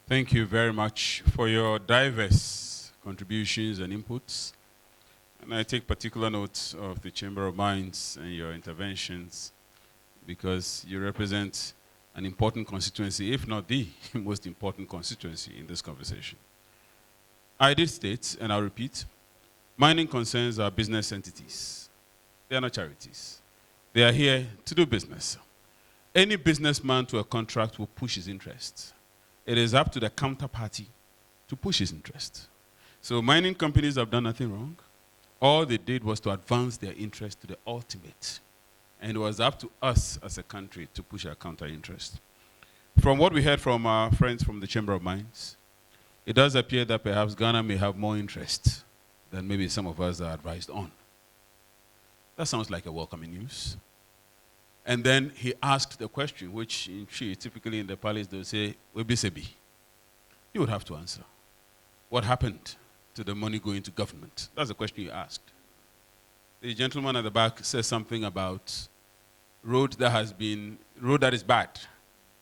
Thank you very much for your diverse contributions and inputs. And I take particular note of the Chamber of Mines and your interventions because you represent an important constituency, if not the most important constituency in this conversation. I did state, and I'll repeat, mining concerns are business entities. They are not charities. They are here to do business. Any businessman to a contract will push his interests. It is up to the counterparty to push his interest. So mining companies have done nothing wrong. All they did was to advance their interest to the ultimate. And it was up to us as a country to push our counter-interest. From what we heard from our friends from the Chamber of Mines, it does appear that perhaps Ghana may have more interest than maybe some of us are advised on. That sounds like a welcoming news. And then he asked the question, which typically in the palace they'll say, Webisebi. You would have to answer. What happened to the money going to government? That's the question you asked. The gentleman at the back says something about road that is bad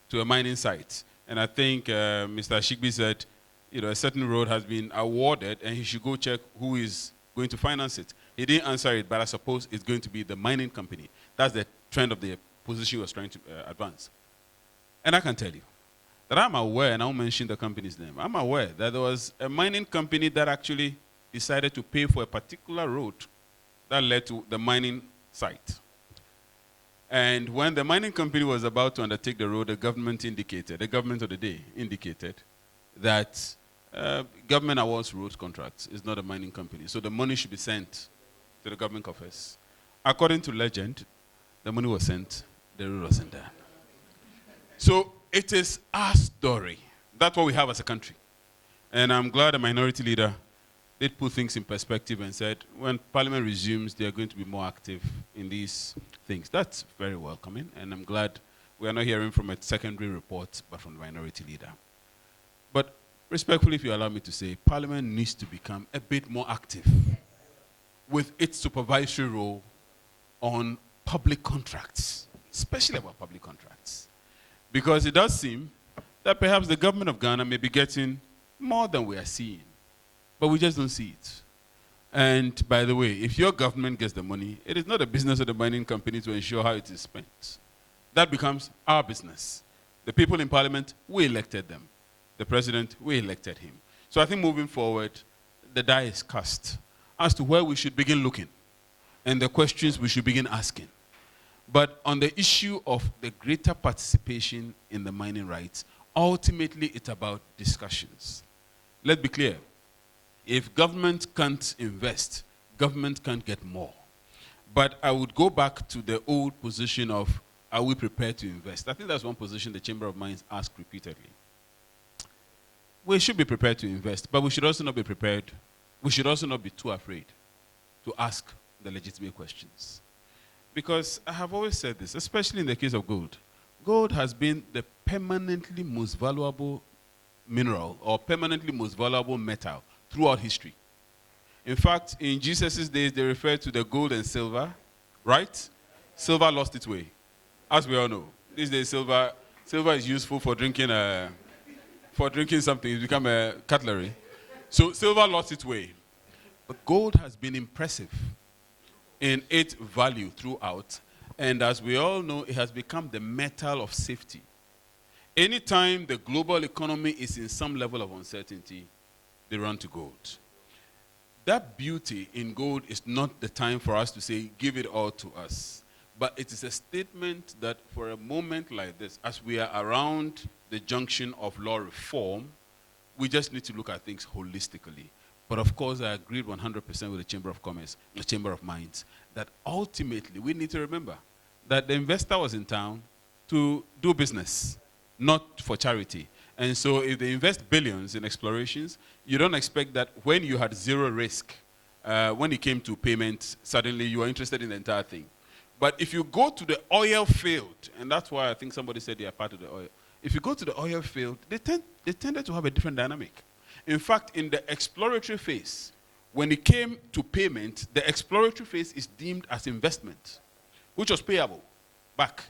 to a mining site. And I think Mr. Shigbi said, a certain road has been awarded and he should go check who is going to finance it. He didn't answer it, but I suppose it's going to be the mining company. That's the trend of the position he was trying to advance. And I can tell you that I'm aware, and I won't mention the company's name, I'm aware that there was a mining company that actually decided to pay for a particular road that led to the mining site. And when the mining company was about to undertake the road, the government of the day indicated that government awards road contracts is not a mining company. So the money should be sent to the government coffers. According to legend, the money was sent, the road wasn't done. So it is our story. That's what we have as a country. And I'm glad the minority leader did put things in perspective and said, when Parliament resumes, they are going to be more active in these things. That's very welcoming, and I'm glad we are not hearing from a secondary report, but from the minority leader. But respectfully, if you allow me to say, Parliament needs to become a bit more active with its supervisory role on public contracts, especially about public contracts. Because it does seem that perhaps the government of Ghana may be getting more than we are seeing, but we just don't see it. And by the way, if your government gets the money, it is not the business of the mining company to ensure how it is spent. That becomes our business. The people in Parliament, we elected them. The president, we elected him. So I think moving forward, the die is cast as to where we should begin looking and the questions we should begin asking. But on the issue of the greater participation in the mining rights, ultimately it's about discussions. Let's be clear. If government can't invest, government can't get more. But I would go back to the old position of, are we prepared to invest? I think that's one position the Chamber of Mines asked repeatedly. We should be prepared to invest, but we should also not be prepared. We should also not be too afraid to ask the legitimate questions. Because I have always said this, especially in the case of gold. Gold has been the permanently most valuable mineral or permanently most valuable metal throughout history. In fact, in Jesus' days, they referred to the gold and silver, right? Silver lost its way, as we all know. These days, silver is useful for drinking something. It's become a cutlery. So silver lost its way. But gold has been impressive in its value throughout. And as we all know, it has become the metal of safety. Anytime the global economy is in some level of uncertainty, they run to gold. That beauty in gold is not the time for us to say, give it all to us. But it is a statement that for a moment like this, as we are around the junction of law reform, we just need to look at things holistically. But of course, I agreed 100% with the Chamber of Commerce, the Chamber of Mines, that ultimately we need to remember that the investor was in town to do business, not for charity. And so if they invest billions in explorations, you don't expect that when you had zero risk, when it came to payment, suddenly you are interested in the entire thing. But if you go to the oil field, and that's why I think somebody said they are part of the oil. If you go to the oil field, they tended to have a different dynamic. In fact, in the exploratory phase, when it came to payment, the exploratory phase is deemed as investment, which was payable back.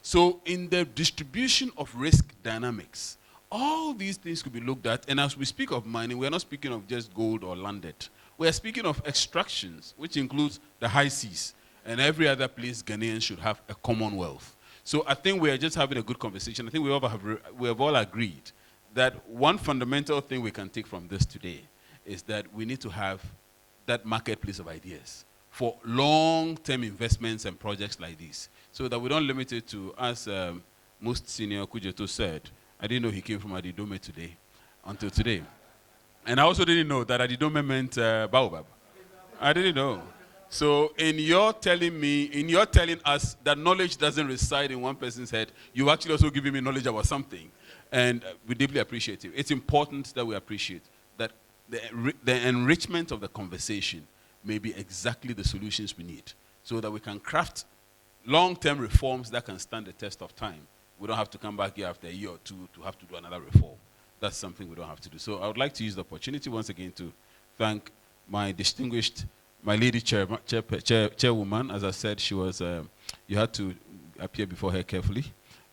So in the distribution of risk dynamics, all these things could be looked at. And as we speak of mining, we are not speaking of just gold or landed. We are speaking of extractions, which includes the high seas. And every other place Ghanaians should have a commonwealth. So I think we are just having a good conversation. I think we have all agreed that one fundamental thing we can take from this today is that we need to have that marketplace of ideas for long-term investments and projects like this, so that we don't limit it to, as most senior Kujeto said, I didn't know he came from Adidome today, until today. And I also didn't know that Adidome meant baobab. I didn't know. So in your telling us that knowledge doesn't reside in one person's head, you actually also giving me knowledge about something. And we deeply appreciate it. It's important that we appreciate that the enrichment of the conversation may be exactly the solutions we need, so that we can craft long-term reforms that can stand the test of time. We don't have to come back here after a year or two to have to do another reform. That's something we don't have to do. So I would like to use the opportunity once again to thank my lady chairwoman. As I said, she was, you had to appear before her carefully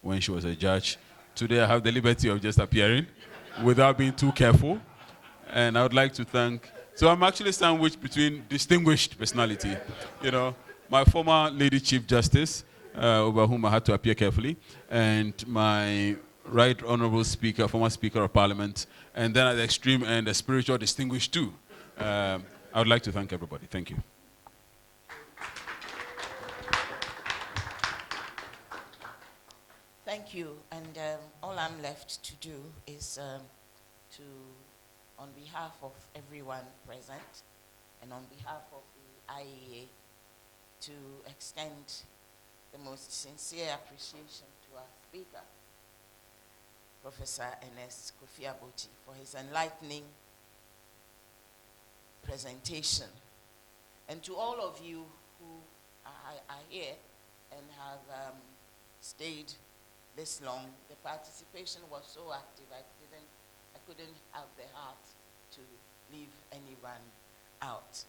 when she was a judge. Today I have the liberty of just appearing without being too careful. And I would like to thank, so I'm actually sandwiched between distinguished personality, my former Lady Chief Justice, over whom I had to appear carefully, and my Right Honorable Speaker, former Speaker of Parliament, and then at the extreme end, a spiritual distinguished too. I would like to thank everybody. Thank you. Thank you. And all I'm left to do is on behalf of everyone present and on behalf of the IEA, to extend the most sincere appreciation to our speaker, Professor Ernest Kofi Abotsi, for his enlightening presentation. And to all of you who are here and have stayed this long, the participation was so active, I couldn't have the heart to leave anyone out.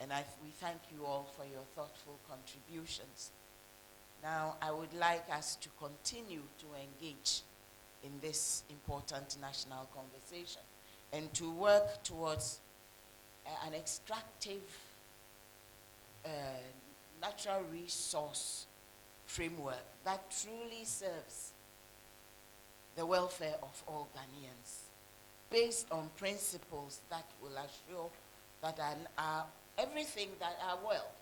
And we thank you all for your thoughtful contributions. Now, I would like us to continue to engage in this important national conversation and to work towards an extractive natural resource framework that truly serves the welfare of all Ghanaians, based on principles that will assure that everything that our wealth,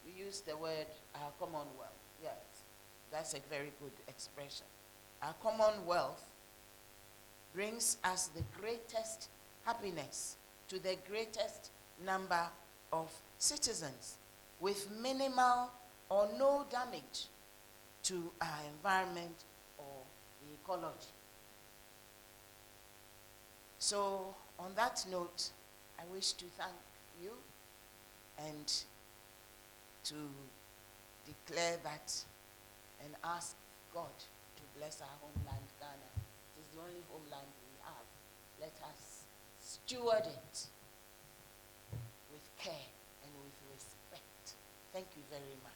we use the word our commonwealth, yes, that's a very good expression. Our commonwealth brings us the greatest happiness to the greatest number of citizens with minimal or no damage to our environment or the ecology. So on that note, I wish to thank you and to declare that and ask God to bless our homeland, Ghana. It is the only homeland we have. Let us steward it with care and with respect. Thank you very much.